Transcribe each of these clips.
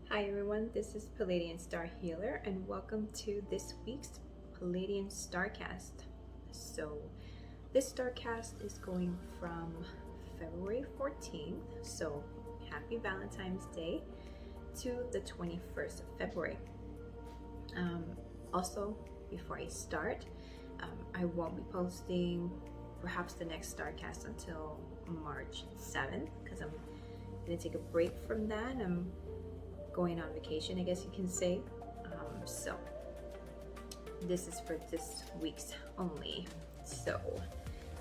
Hi everyone, this is Pleiadian Star Healer and welcome to this week's Pleiadian Starcast. So this Starcast is going from February 14th, so happy Valentine's Day, to the 21st of February. Also, before I start, I won't be posting perhaps the next Starcast until March 7th because I'm going to take a break from that. I'm going on vacation, I guess you can say. So this is for this week's only. So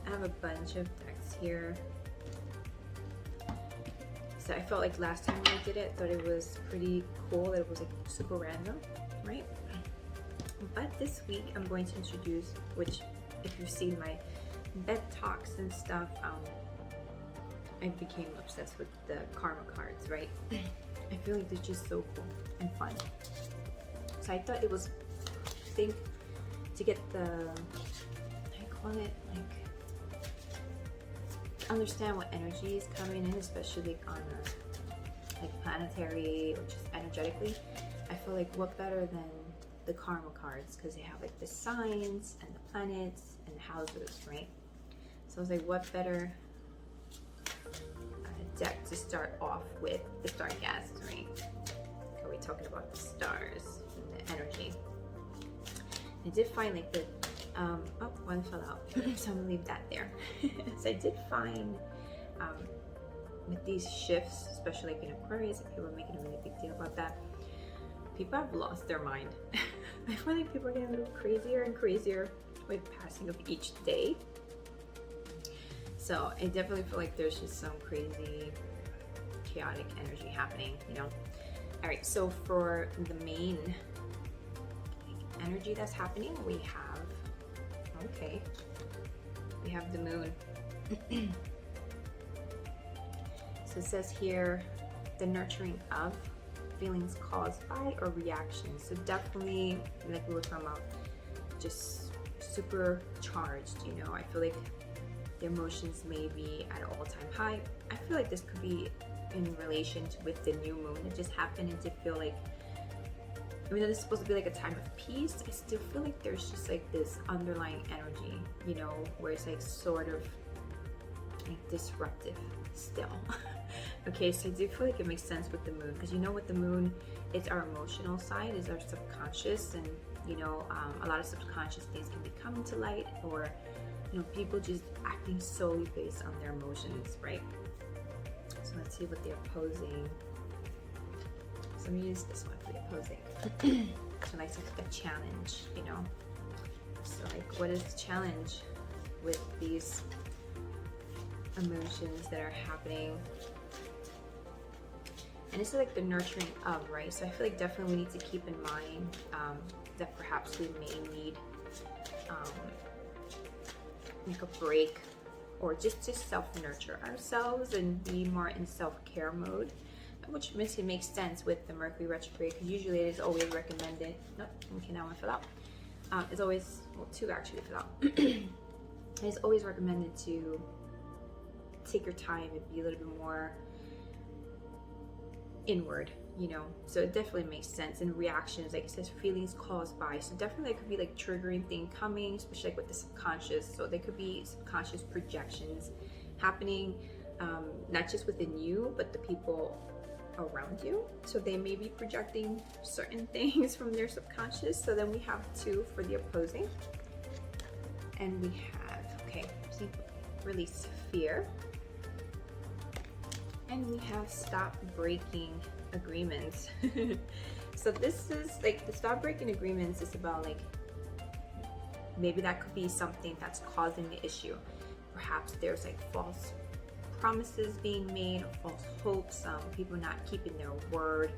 I have a bunch of decks here. So I felt like last time when I did it, I thought it was pretty cool that it was like super random, right? But this week I'm going to introduce, which if you've seen my bed talks and stuff, I became obsessed with the karma cards, right? I feel like they're just so cool and fun. So I thought it was thing to get the, I call it like, understand what energy is coming in, especially on a like planetary or just energetically. I feel like what better than the karma cards, because they have like the signs and the planets and the houses, right? So I was like, what better deck to start off with the Starcast, right? Are we talking about the stars and the energy? I did find like the oh, one fell out, so I'm gonna leave that there. So I did find with these shifts, especially like in Aquarius, if people are making a really big deal about that, people have lost their mind. I feel like people are getting a little crazier and crazier with passing of each day. So I definitely feel like there's just some crazy, chaotic energy happening, you know? All right, so for the main energy that's happening, we have, we have the moon. So it says here, the nurturing of feelings caused by or reactions. So definitely, like we were talking about, just super charged, you know? I feel like the emotions may be at an all-time high. I feel like this could be in relation to with the new moon that just happened, and to feel like, even though this is supposed to be like a time of peace, I still feel like there's just like this underlying energy, you know, where it's like sort of like disruptive still. Okay, so I do feel like it makes sense with the moon, because you know with the moon, it's our emotional side, is our subconscious, and you know, a lot of subconscious things can be coming to light, or you know, people just acting solely based on their emotions, right? So let's see what they're opposing. So I'm gonna use this one for the opposing. So like a challenge, you know? So like, what is the challenge with these emotions that are happening? And this is like the nurturing of, right? So I feel like definitely we need to keep in mind that perhaps we may need make a break, or just to self-nurture ourselves and be more in self-care mode, which makes sense with the Mercury retrograde, because usually it is always recommended. Nope, okay, now one fell out. It's always, well, two actually fell out. It's always recommended to take your time and be a little bit more inward, you know? So it definitely makes sense. And reactions, like it says, feelings caused by, so definitely there could be like triggering thing coming, especially like with the subconscious. So there could be subconscious projections happening, not just within you, but the people around you. So they may be projecting certain things from their subconscious. So then we have two for the opposing, and we have, okay, so release fear. And we have stop breaking agreements. So this is like, the stop breaking agreements is about like, maybe that could be something that's causing the issue. Perhaps there's like false promises being made, or false hopes, people not keeping their word.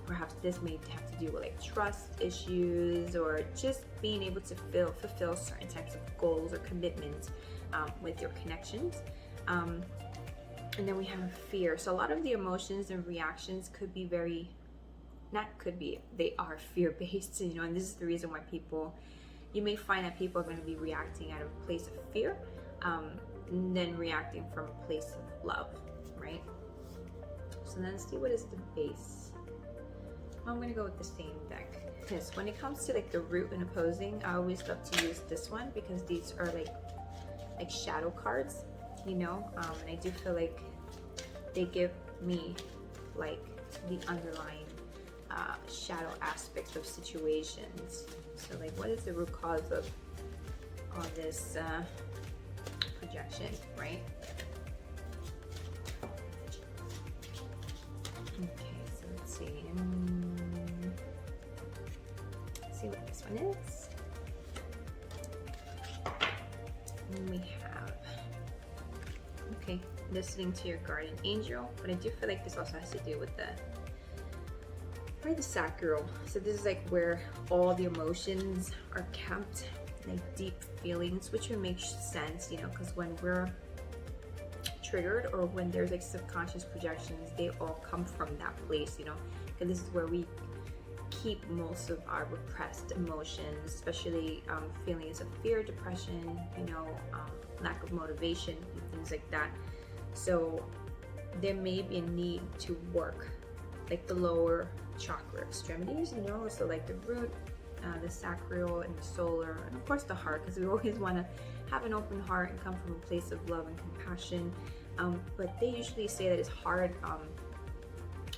Perhaps this may have to do with like trust issues, or just being able to fulfill certain types of goals or commitments with your connections. And then we have fear. So a lot of the emotions and reactions could be they are fear-based, you know, and this is the reason why you may find that people are going to be reacting out of a place of fear, and then reacting from a place of love, right? So then let's see, what is the base I'm gonna go with the same deck. Because when it comes to like the root and opposing, I always love to use this one because these are like shadow cards, you know, and I do feel like they give me like the underlying shadow aspect of situations. So like, what is the root cause of all this projection, right? Okay, so let's see. Let's see what this one is. And we have, okay, listening to your guardian angel, but I do feel like this also has to do with the sacral. So this is like where all the emotions are kept, like deep feelings, which would make sense, you know, because when we're triggered or when there's like subconscious projections, they all come from that place, you know, and this is where we keep most of our repressed emotions, especially feelings of fear, depression, you know, lack of motivation and things like that. So there may be a need to work like the lower chakra extremities, you know, so like the root, the sacral, and the solar, and of course the heart, because we always want to have an open heart and come from a place of love and compassion. But they usually say that it's hard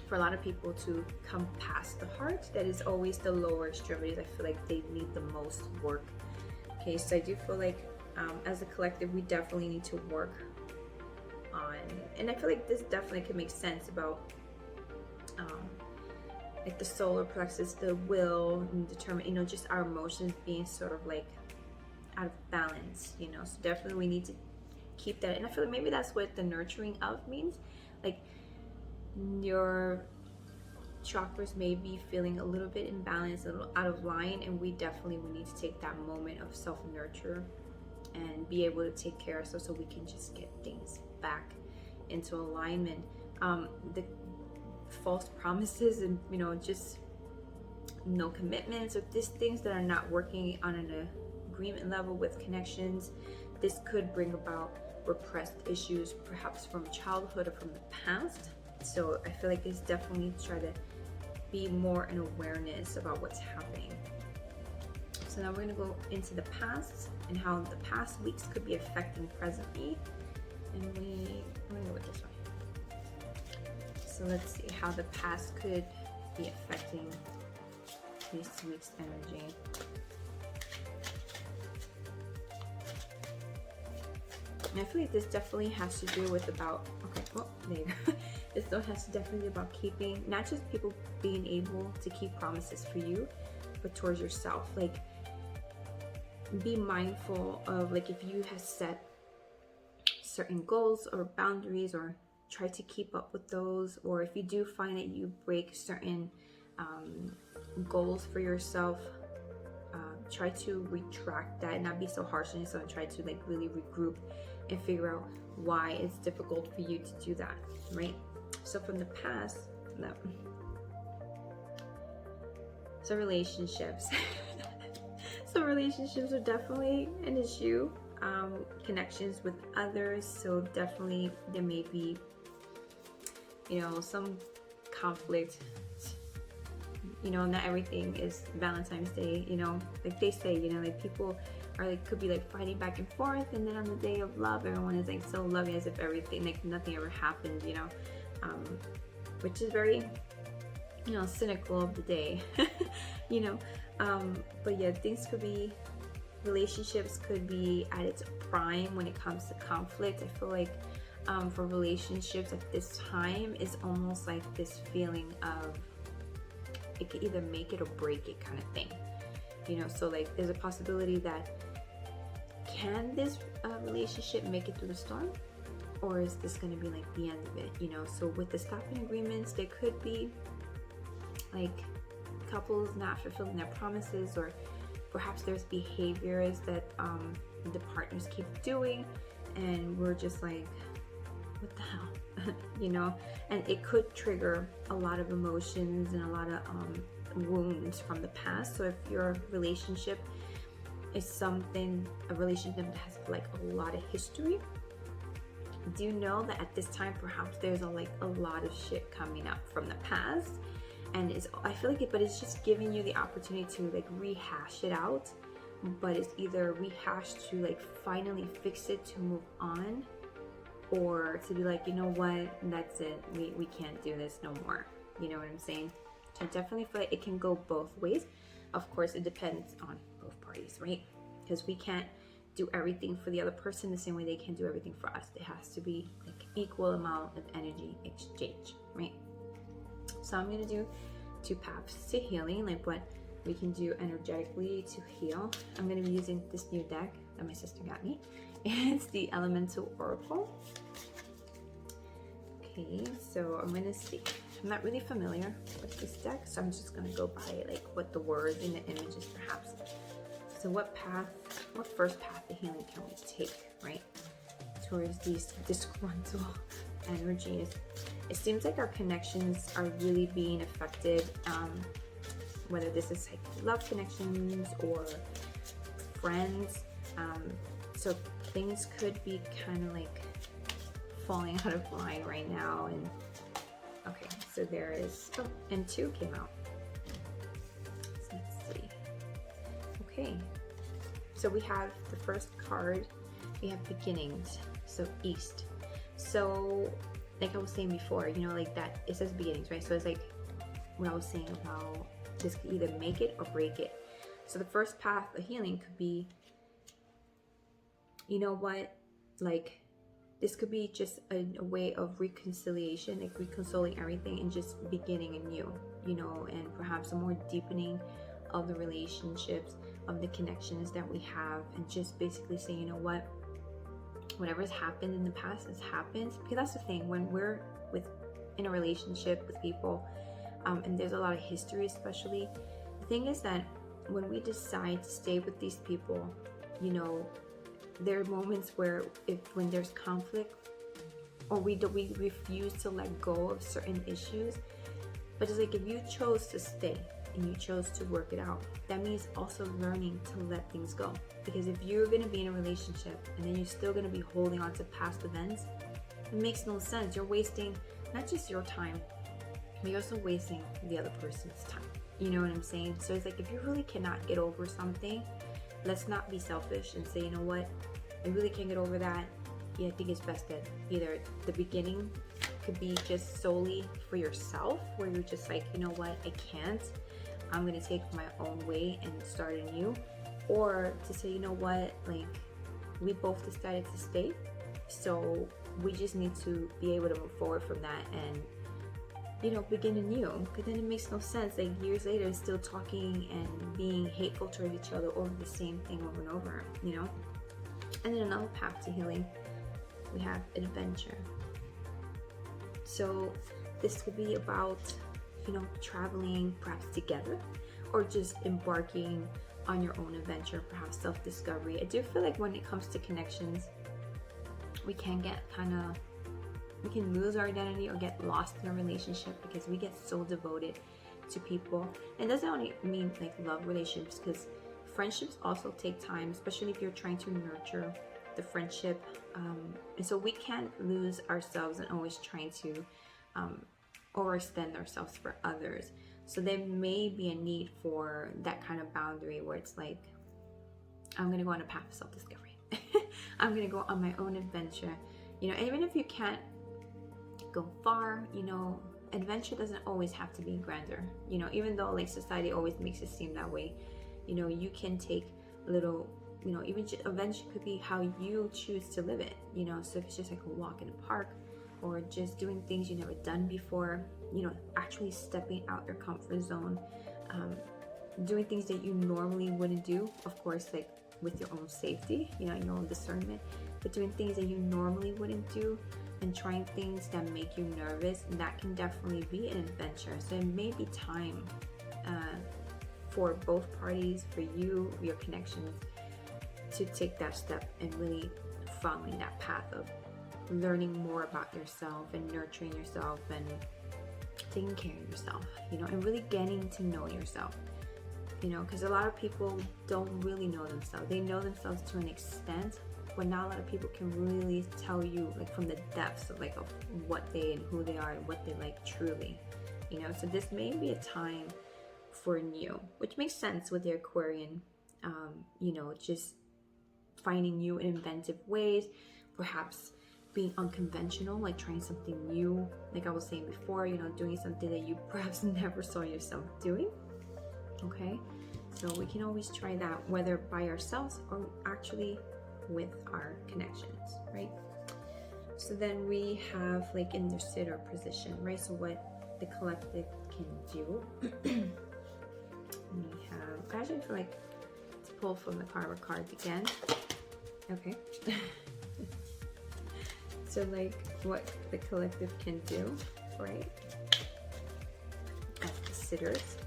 for a lot of people to come past the heart. That is always the lower extremities. I feel like they need the most work. Okay, so I do feel like as a collective, we definitely need to work on, and I feel like this definitely could make sense about like the solar plexus, the will, and determine, you know, just our emotions being sort of like out of balance, you know. So definitely we need to keep that, and I feel like maybe that's what the nurturing of means. Like your chakras may be feeling a little bit imbalanced, a little out of line, and we definitely need to take that moment of self-nurture and be able to take care of ourselves so we can just get things back into alignment. The false promises and, you know, just no commitments, or these things that are not working on an agreement level with connections, this could bring about repressed issues, perhaps from childhood or from the past. So I feel like it's definitely try to be more in awareness about what's happening. So now we're going to go into the past and how the past weeks could be affecting present me. And I'm going to go with this one. So let's see how the past could be affecting this week's energy. And I feel like this definitely has to do with about, okay, well, there you go. This still has to definitely be about keeping, not just people being able to keep promises for you, but towards yourself. Like, be mindful of, like, if you have set certain goals or boundaries, or try to keep up with those, or if you do find that you break certain goals for yourself, try to retract that and not be so harsh on yourself, and try to like really regroup and figure out why it's difficult for you to do that, right? So from the past, so relationships so relationships are definitely an issue. Connections with others, so definitely there may be, you know, some conflict. You know, not everything is Valentine's Day, you know, like they say, you know, like people are like, could be like fighting back and forth, and then on the day of love, everyone is like so loving as if everything, like nothing ever happened, you know, which is very, you know, cynical of the day, you know, but yeah, things could be, relationships could be at its prime when it comes to conflict. I feel like for relationships at this time, it's almost like this feeling of it could either make it or break it kind of thing, you know. So like there's a possibility that can this relationship make it through the storm, or is this going to be like the end of it, you know? So with the stopping agreements, there could be like couples not fulfilling their promises, or perhaps there's behaviors that the partners keep doing, and we're just like, what the hell? You know, and it could trigger a lot of emotions and a lot of wounds from the past. So if your relationship is a relationship that has like a lot of history, do know that at this time perhaps there's a lot of shit coming up from the past, And I feel like but it's just giving you the opportunity to like rehash it out, but it's either rehash to like finally fix it to move on, or to be like, you know what, that's it, we can't do this no more. You know what I'm saying? So I definitely feel like it can go both ways. Of course, it depends on both parties, right? Because we can't do everything for the other person the same way they can do everything for us. It has to be like equal amount of energy exchange, right? So I'm gonna do 2 paths to healing, like what we can do energetically to heal. I'm gonna be using this new deck that my sister got me. It's the Elemental Oracle. Okay, so I'm gonna see. I'm not really familiar with this deck, so I'm just gonna go by like what the words and the images perhaps. So what first path to healing can we take, right? Towards these disgruntled energies. It seems like our connections are really being affected, whether this is like love connections or friends. So things could be kind of like falling out of line right now. And okay, so there is, oh, and 2 came out. So let's see. Okay, so we have the first card, we have beginnings, so east. So like I was saying before, you know, like that, it says beginnings, right? So it's like what I was saying about this could either make it or break it. So the first path of healing could be, you know what, like this could be just a way of reconciliation, like reconciling everything and just beginning anew, you know, and perhaps a more deepening of the relationships, of the connections that we have, and just basically saying, you know what, whatever's happened in the past has happened. Because that's the thing, when we're in a relationship with people, and there's a lot of history especially, the thing is that when we decide to stay with these people, you know, there are moments where when there's conflict, or we refuse to let go of certain issues. But it's like, if you chose to stay and you chose to work it out, that means also learning to let things go. Because if you're going to be in a relationship and then you're still going to be holding on to past events, it makes no sense. You're wasting not just your time, but you're also wasting the other person's time. You know what I'm saying? So it's like, if you really cannot get over something, let's not be selfish and say, you know what, I really can't get over that. Yeah, I think it's best that either the beginning could be just solely for yourself, where you're just like, you know what, I can't, I'm gonna take my own way and start anew. Or to say, you know what, like, we both decided to stay, so we just need to be able to move forward from that and, you know, begin anew. Because then it makes no sense, like years later, still talking and being hateful towards each other over the same thing over and over, you know. And then another path to healing, we have adventure. So this could be about, you know, traveling perhaps together, or just embarking on your own adventure, perhaps self-discovery. I do feel like when it comes to connections, we can lose our identity or get lost in a relationship because we get so devoted to people. And it doesn't only mean like love relationships, because friendships also take time, especially if you're trying to nurture the friendship. And so we can't lose ourselves and always trying to overextend ourselves for others. So there may be a need for that kind of boundary where it's like, I'm going to go on a path of self-discovery. I'm going to go on my own adventure. You know, even if you can't go far, you know, adventure doesn't always have to be grandeur. You know, even though like society always makes it seem that way, you know, you can take little, you know, even adventure could be how you choose to live it, you know. So if it's just like a walk in a park, or just doing things you've never done before, you know, actually stepping out your comfort zone, doing things that you normally wouldn't do, of course, like with your own safety, you know, your own discernment, but doing things that you normally wouldn't do and trying things that make you nervous, that can definitely be an adventure. So it may be time for both parties, for you, your connections, to take that step and really following that path of learning more about yourself and nurturing yourself and taking care of yourself, you know, and really getting to know yourself, you know, because a lot of people don't really know themselves. They know themselves to an extent, but not a lot of people can really tell you like from the depths of like of what they and who they are and what they like truly, you know. So this may be a time for new, which makes sense with the Aquarian, you know, just finding new and inventive ways, perhaps being unconventional, like trying something new, like I was saying before, you know, doing something that you perhaps never saw yourself doing. Okay, so we can always try that, whether by ourselves or actually with our connections, right? So then we have like in their sitter position, right? So what the collective can do. We have, I actually feel like to pull from the Karma cards again. Okay. So like what the collective can do, right? As the sitters.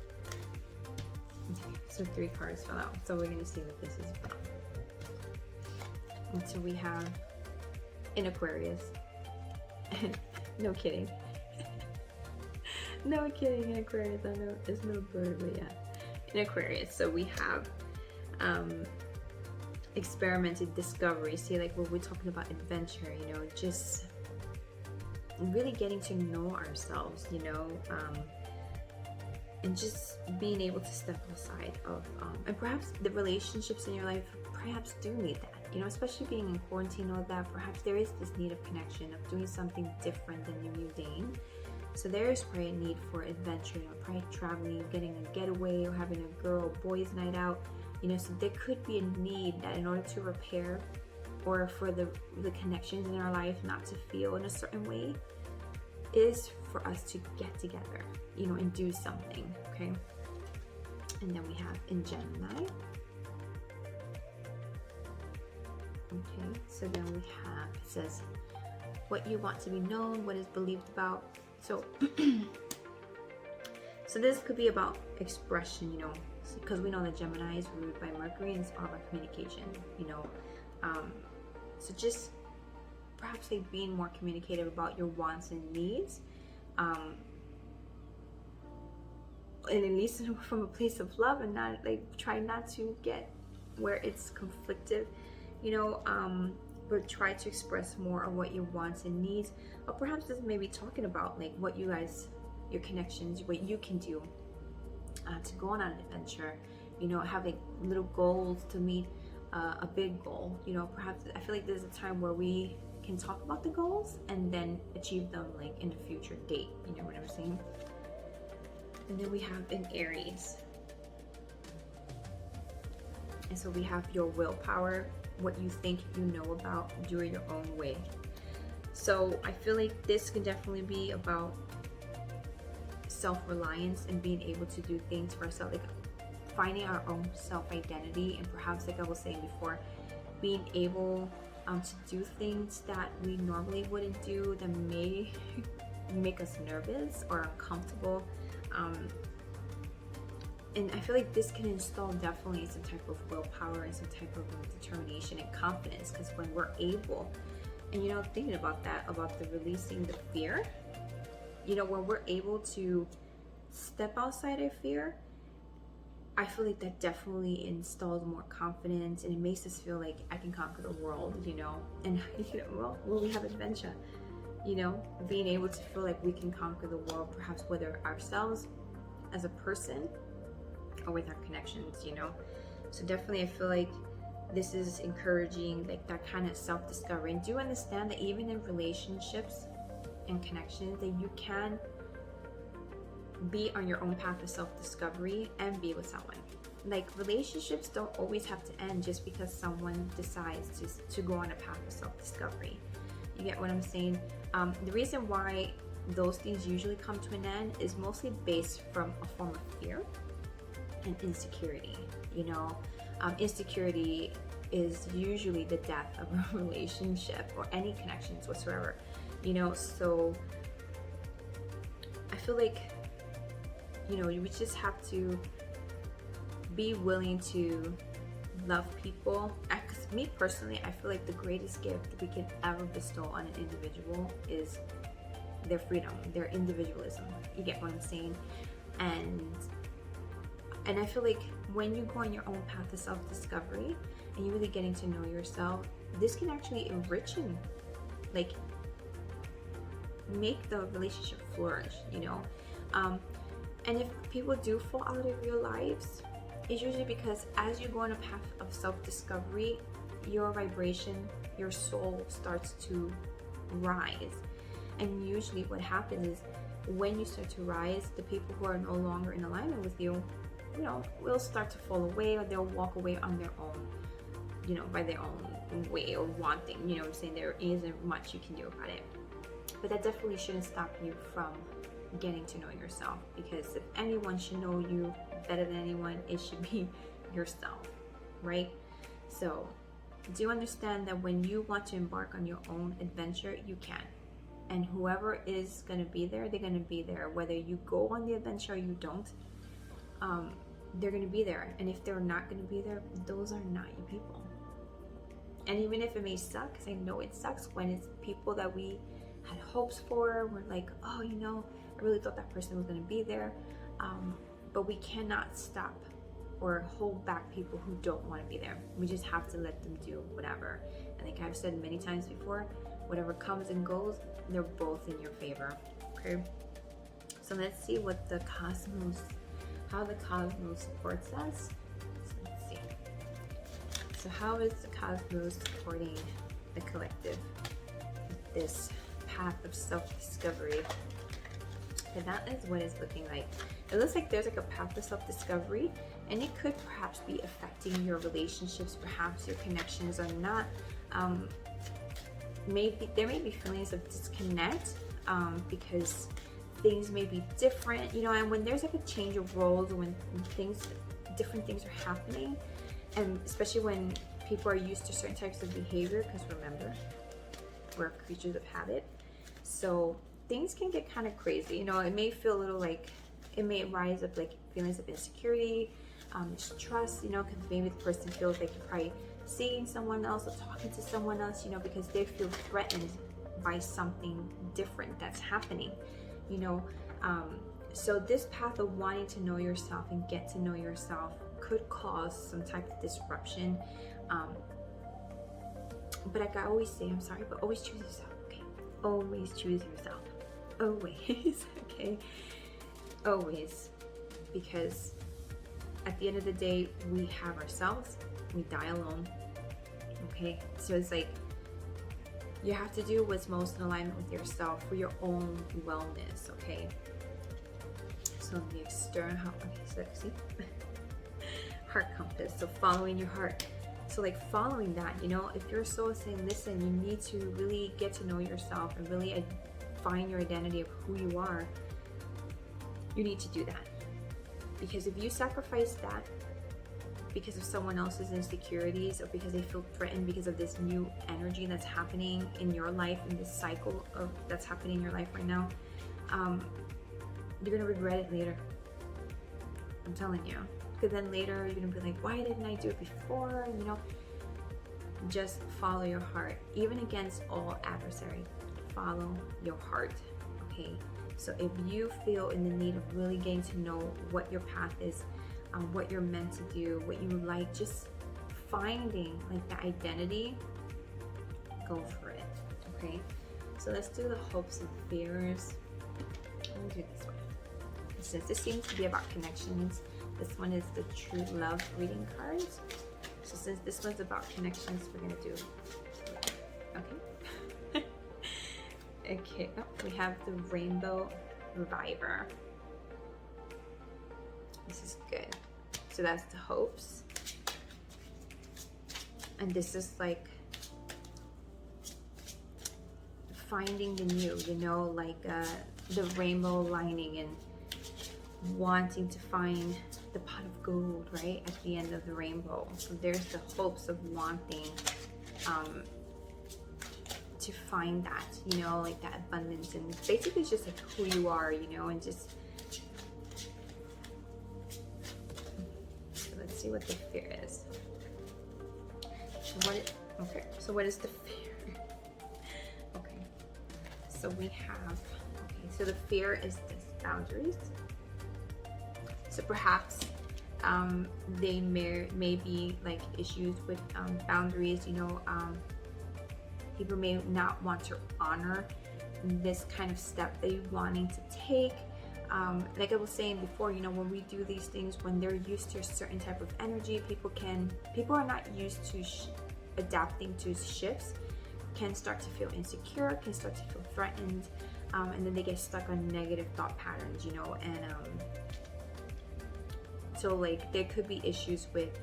Okay, so 3 cards fell out. So we're gonna see what this is about. And so we have in Aquarius. No kidding. No kidding, in Aquarius. I know it's no bird, but yeah. In Aquarius, so we have experimented discovery. See, like when we're talking about adventure, you know, just really getting to know ourselves, you know, and just being able to step outside of and perhaps the relationships in your life perhaps do need that, you know, especially being in quarantine, all that. Perhaps there is this need of connection, of doing something different than you mundane. So there is probably a need for adventure, you know, probably traveling, getting a getaway, or having a girl boys night out, you know. So there could be a need that in order to repair, or for the connections in our life not to feel in a certain way, is for us to get together, you know, and do something. Okay. And then we have in Gemini. Okay, so then we have, it says what you want to be known, what is believed about. So so this could be about expression, you know, because we know that Gemini is ruled by Mercury and it's all about communication, you know. So just perhaps like being more communicative about your wants and needs, and at least from a place of love, and not like try not to get where it's conflicted, you know, but try to express more of what your wants and needs. Or perhaps this may be talking about like what you guys, your connections, what you can do to go on an adventure, you know, have like little goals to meet a big goal, you know. Perhaps I feel like there's a time where we can talk about the goals and then achieve them like in a future date, you know what I'm saying. And then we have in Aries, and so we have your willpower, what you think you know about, do it your own way. So I feel like this can definitely be about self-reliance and being able to do things for ourselves, like finding our own self-identity, and perhaps like I was saying before, being able to do things that we normally wouldn't do, that may make us nervous or uncomfortable. And I feel like this can install definitely some type of willpower and some type of determination and confidence, because when we're able, and you know, thinking about that, about the releasing the fear, you know, when we're able to step outside of fear, I feel like that definitely installs more confidence, and it makes us feel like I can conquer the world, you know. And you know, well, we have adventure, you know, being able to feel like we can conquer the world, perhaps whether ourselves as a person or with our connections, you know. So definitely I feel like this is encouraging like that kind of self-discovery, and do understand that even in relationships and connections, that you can be on your own path of self-discovery and be with someone. Like relationships don't always have to end just because someone decides to go on a path of self-discovery. You get what I'm saying? The reason why those things usually come to an end is mostly based from a form of fear and insecurity, you know. Insecurity is usually the death of a relationship or any connections whatsoever, you know. So I feel like, you know, you just have to be willing to love people. Because me personally, I feel like the greatest gift that we can ever bestow on an individual is their freedom, their individualism. You get what I'm saying? And I feel like when you go on your own path of self-discovery and you're really getting to know yourself, this can actually enrich and like make the relationship flourish, you know. And if people do fall out of your lives, it's usually because as you go on a path of self-discovery, your vibration, your soul starts to rise. And usually what happens is when you start to rise, the people who are no longer in alignment with you, will start to fall away, or they'll walk away on their own, by their own way or wanting. I'm saying there isn't much you can do about it. But that definitely shouldn't stop you from getting to know yourself, because if anyone should know you better than anyone, it should be yourself, right? So do understand that when you want to embark on your own adventure, you can. And whoever is going to be there, they're going to be there. Whether you go on the adventure or you don't, they're going to be there. And if they're not going to be there, those are not your people. And even if it may suck, because I know it sucks when it's people that we had hopes for, we're like, oh, I really thought that person was going to be there. But we cannot stop or hold back people who don't want to be there. We just have to let them do whatever. And like I've said many times before, whatever comes and goes, they're both in your favor. Okay? So let's see what how the cosmos supports us. So let's see. So how is the cosmos supporting the collective with this path of self-discovery? And that is what it's looking like. It looks like there's like a path of self-discovery, and it could perhaps be affecting your relationships, perhaps your connections are not. Maybe there may be feelings of disconnect because things may be different, and when there's like a change of roles, when different things are happening, and especially when people are used to certain types of behavior, because remember, we're creatures of habit, so things can get kind of crazy. It may feel a little like, it may rise up like feelings of insecurity, distrust, because maybe the person feels like you're probably seeing someone else or talking to someone else, because they feel threatened by something different that's happening, so this path of wanting to know yourself and get to know yourself could cause some type of disruption. But like I always say, I'm sorry, but always choose yourself, okay? Always choose yourself. Always, okay? Always. Because at the end of the day, we have ourselves, we die alone, okay? So it's like, you have to do what's most in alignment with yourself for your own wellness, okay? So the external, okay, so see? Heart compass, so following your heart. So like following that, if your soul is saying, listen, you need to really get to know yourself and really find your identity of who you are, you need to do that. Because if you sacrifice that because of someone else's insecurities, or because they feel threatened because of this new energy that's happening in your life, in this cycle of that's happening in your life right now, you're gonna regret it later. I'm telling you. Because then later you're gonna be like, why didn't I do it before? Just follow your heart, even against all adversary. Follow your heart, okay? So if you feel in the need of really getting to know what your path is, what you're meant to do, what you like, just finding like the identity, go for it, okay? So let's do the hopes and fears. Let me do this one. Since this seems to be about connections, this one is the True Love reading cards. So since this one's about connections, we're gonna do, okay. Okay, we have the Rainbow Reviver. This is good. So that's the hopes. And this is like finding the new, like the rainbow lining and wanting to find the pot of gold, right, at the end of the rainbow. So there's the hopes of wanting to find that, like that abundance, and basically it's just like who you are, and just, so let's see what the fear is. So what is the fear? Okay, so we have, so the fear is this, boundaries. So perhaps they may be like issues with boundaries, people may not want to honor this kind of step that you're wanting to take, Like I was saying before, you know, when we do these things, when they're used to a certain type of energy, people are not used to adapting to shifts, can start to feel insecure, can start to feel threatened, and then they get stuck on negative thought patterns, you know. And so like there could be issues with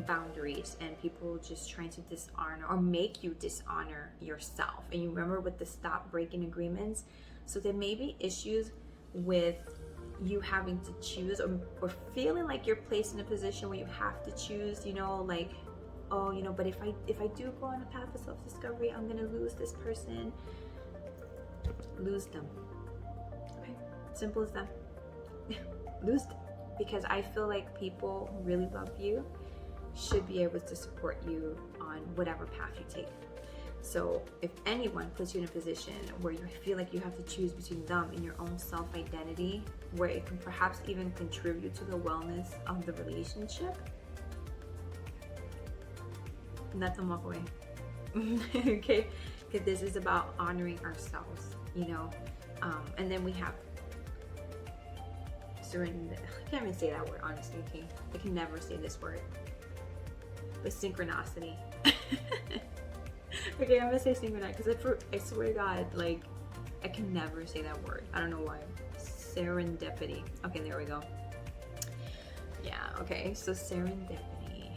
boundaries, and people just trying to dishonor or make you dishonor yourself. And you remember with the stop breaking agreements, so there may be issues with you having to choose, or feeling like you're placed in a position where you have to choose, you know, like, oh, you know, but if I do go on a path of self-discovery, I'm gonna lose this person. Lose them. Okay, simple as that. Lose them. Because I feel like people who really love you should be able to support you on whatever path you take. So if anyone puts you in a position where you feel like you have to choose between them and your own self-identity, where it can perhaps even contribute to the wellness of the relationship, let them walk away. Okay, because this is about honoring ourselves, you know. And then we have surrender. I can't even say that word, honestly. Okay, I can never say this word, but synchronicity. Okay, I'm gonna say synchronicity because I swear to God, like, I can never say that word. I don't know why. Serendipity. Okay, there we go. Yeah, okay, so serendipity,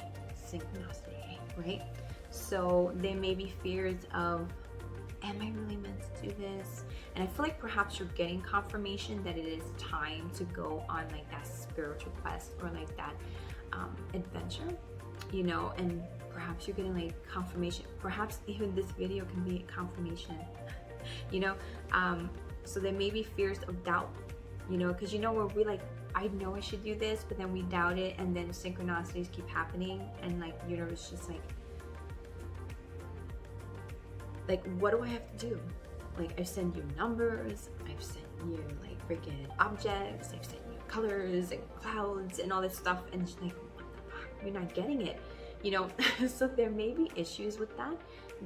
synchronicity, right? So there may be fears of, am I really meant to do this? And I feel like perhaps you're getting confirmation that it is time to go on like that spiritual quest, or like that adventure, you know. And perhaps you're getting like confirmation. Perhaps even this video can be confirmation, you know. So there may be fears of doubt, you know, because you know where we like, I know I should do this, but then we doubt it, and then synchronicities keep happening, and like the universe just like, what do I have to do? Like, I've sent you numbers, I've sent you like freaking objects, I've sent you colors and clouds and all this stuff, and it's like, what the fuck? You're not getting it, you know. So there may be issues with that,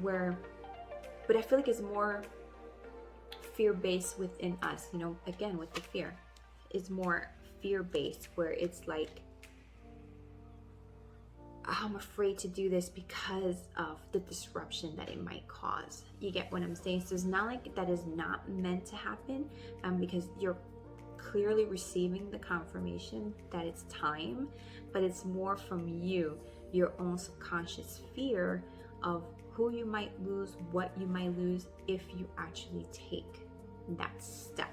but I feel like it's more fear-based within us, you know. Again, with the fear, it's more fear-based, where it's like, I'm afraid to do this because of the disruption that it might cause. You get what I'm saying? So it's not like that is not meant to happen, because you're clearly receiving the confirmation that it's time, but it's more from you, your own subconscious fear of who you might lose, what you might lose if you actually take that step.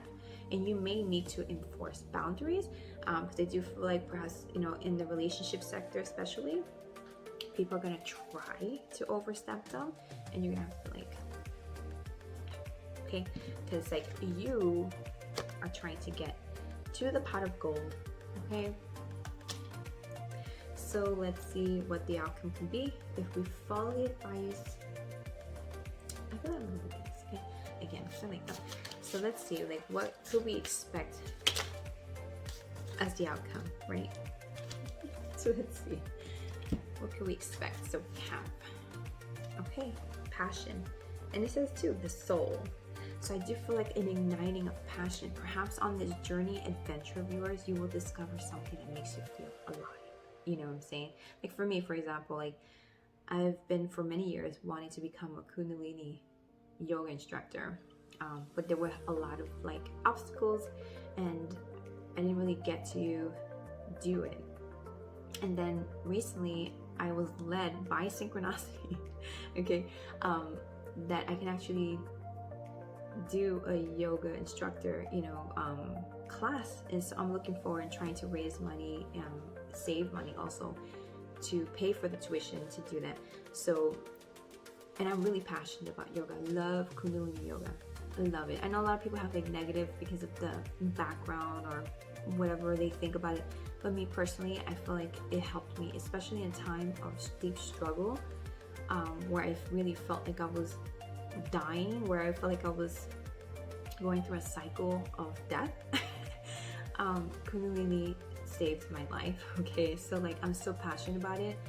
And you may need to enforce boundaries, because I do feel like perhaps, you know, in the relationship sector especially, people are gonna try to overstep them, and you're gonna have to like, okay, because like you are trying to get to the pot of gold. Okay, so let's see what the outcome can be if we follow the advice. I feel like I'm gonna do this, okay? Again, something like that. So let's see, like, what could we expect as the outcome, right? So let's see. What can we expect? So we have, okay, passion. And it says too, the soul. So I do feel like an igniting of passion. Perhaps on this journey adventure of yours, you will discover something that makes you feel alive. You know what I'm saying? Like for me, for example, like I've been for many years wanting to become a Kundalini yoga instructor. But there were a lot of like obstacles, and I didn't really get to do it. And then recently I was led by synchronicity, okay, that I can actually do a yoga instructor, you know, class. And so I'm looking forward and trying to raise money and save money also to pay for the tuition to do that. So, and I'm really passionate about yoga. I love Kundalini yoga. I love it. I know a lot of people have like negative because of the background or whatever they think about it. But me personally, I feel like it helped me, especially in time of deep struggle, where I really felt like I was dying, where I felt like I was going through a cycle of death. Kundalini saved my life, okay? So like I'm so passionate about it,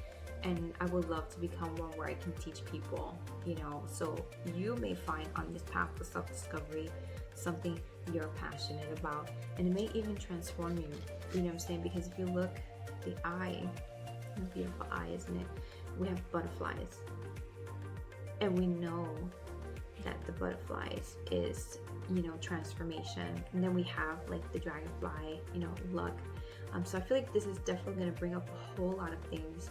and I would love to become one where I can teach people, you know. So you may find on this path of self-discovery something you're passionate about, and it may even transform you. You know what I'm saying? Because if you look, the eye, a beautiful eye, isn't it? We have butterflies, and we know that the butterflies is, you know, transformation. And then we have like the dragonfly, you know, luck. So I feel like this is definitely going to bring up a whole lot of things.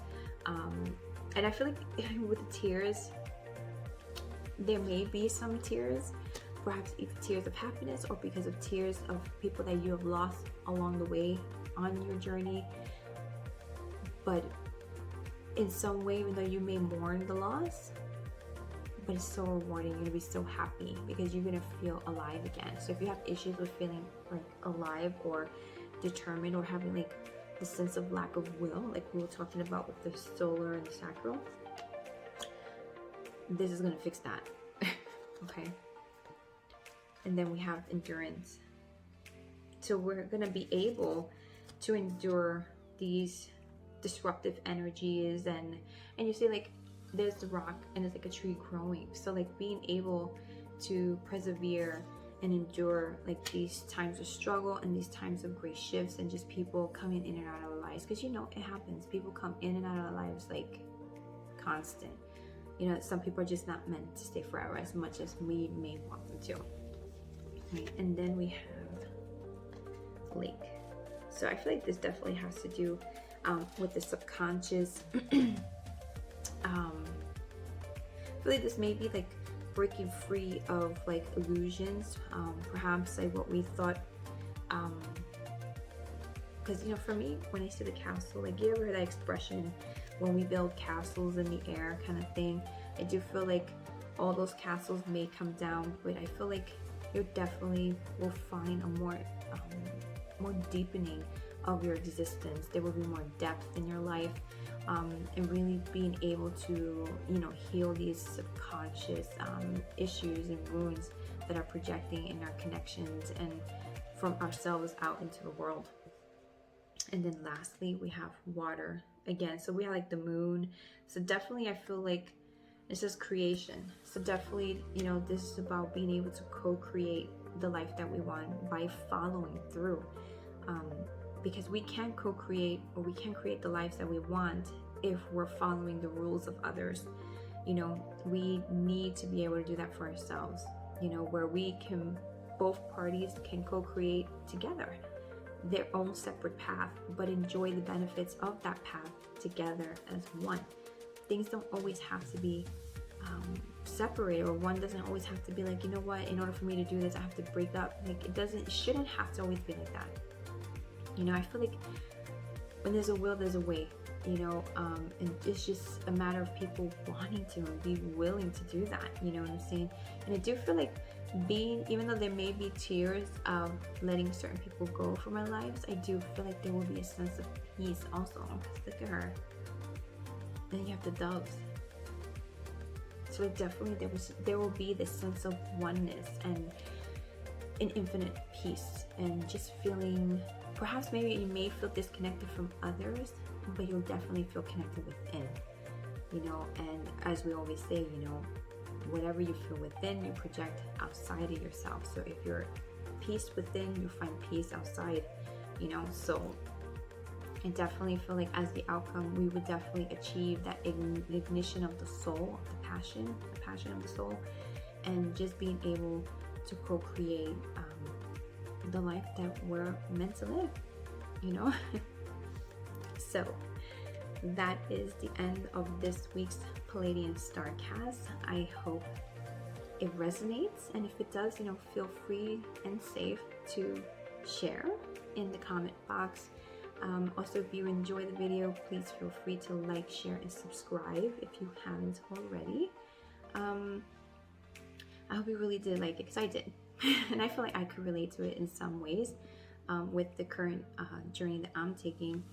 And I feel like with the tears, there may be some tears, perhaps either tears of happiness or because of tears of people that you have lost along the way on your journey. But in some way, even though you may mourn the loss, but it's so rewarding. You're gonna be so happy because you're gonna feel alive again. So if you have issues with feeling like alive or determined or having like the sense of lack of will, like we were talking about with the solar and the sacral, this is gonna fix that. Okay. And then we have endurance. So we're gonna be able to endure these disruptive energies, and you see like there's the rock and it's like a tree growing. So like being able to persevere and endure like these times of struggle and these times of great shifts and just people coming in and out of our lives, because you know it happens. People come in and out of our lives like constant. You know, some people are just not meant to stay forever as much as we may want them to. Okay, and then we have lake. So I feel like this definitely has to do with the subconscious. I feel like this may be like breaking free of like illusions, perhaps like what we thought, because you know, for me, when I see the castle, like you ever heard that expression, when we build castles in the air kind of thing? I do feel like all those castles may come down, but I feel like you definitely will find a more deepening of your existence. There will be more depth in your life, and really being able to, you know, heal these subconscious issues and wounds that are projecting in our connections and from ourselves out into the world. And then lastly, we have water again. So we have like the moon. So definitely I feel like this is creation. So definitely, you know, this is about being able to co-create the life that we want by following through. Because we can co-create, or we can create the lives that we want if we're following the rules of others. You know, we need to be able to do that for ourselves, you know, where we can, both parties can co-create together their own separate path, but enjoy the benefits of that path together as one. Things don't always have to be separated, or one doesn't always have to be like, you know what, in order for me to do this I have to break up. Like it shouldn't have to always be like that. You know, I feel like when there's a will, there's a way, you know, and it's just a matter of people wanting to and be willing to do that, you know what I'm saying? And I do feel like even though there may be tears of letting certain people go from our lives, I do feel like there will be a sense of peace also. Look at her. Then you have the doves. So definitely there will be this sense of oneness and an infinite peace, and just feeling, perhaps maybe you may feel disconnected from others, but you'll definitely feel connected within, you know. And as we always say, you know, whatever you feel within, you project outside of yourself. So if you're peace within, you find peace outside, you know. So I definitely feel like as the outcome, we would definitely achieve that ignition of the soul, of the passion of the soul, and just being able to co-create the life that we're meant to live, you know. So that is the end of this week's Pleiadian Starcast. I hope it resonates, and if it does, you know, feel free and safe to share in the comment box. Also, if you enjoy the video, please feel free to like, share, and subscribe if you haven't already. I hope you really did like it, because I did. And I feel like I could relate to it in some ways with the current journey that I'm taking.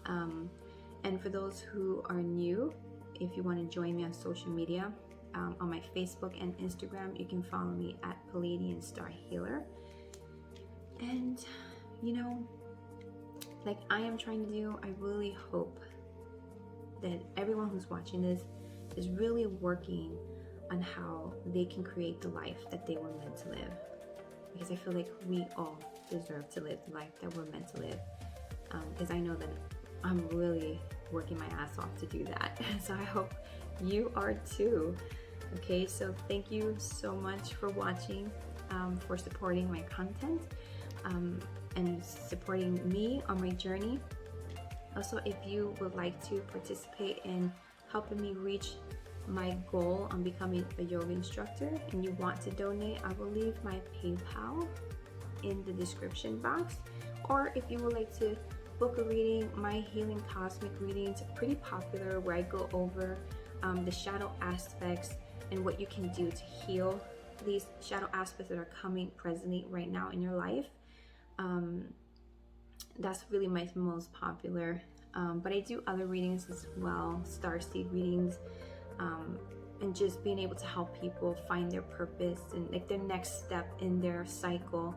And for those who are new, if you want to join me on social media, on my Facebook and Instagram, you can follow me at Pleiadian Star Healer. And, you know, like I am trying to do, I really hope that everyone who's watching this is really working on how they can create the life that they were meant to live. because I feel like we all deserve to live the life that we're meant to live. Because I know that I'm really working my ass off to do that. So I hope you are too. Okay, so thank you so much for watching, for supporting my content, and supporting me on my journey. Also, if you would like to participate in helping me reach my goal on becoming a yoga instructor and you want to donate, I will leave my PayPal in the description box. Or if you would like to book a reading, my Healing Cosmic readings are pretty popular, where I go over the shadow aspects and what you can do to heal these shadow aspects that are coming presently right now in your life. That's really my most popular, but I do other readings as well, starseed readings, and just being able to help people find their purpose and like their next step in their cycle,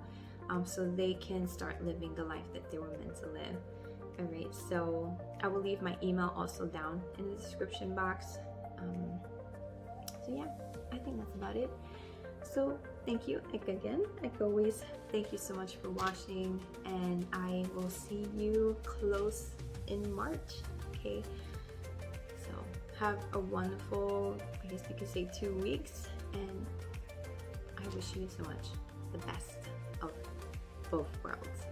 so they can start living the life that they were meant to live. All right, so I will leave my email also down in the description box. So yeah, I think that's about it. So thank you again, like always, thank you so much for watching, and I will see you close in March. Okay, so have a wonderful, I guess you could say, 2 weeks, and I wish you so much the best of both worlds.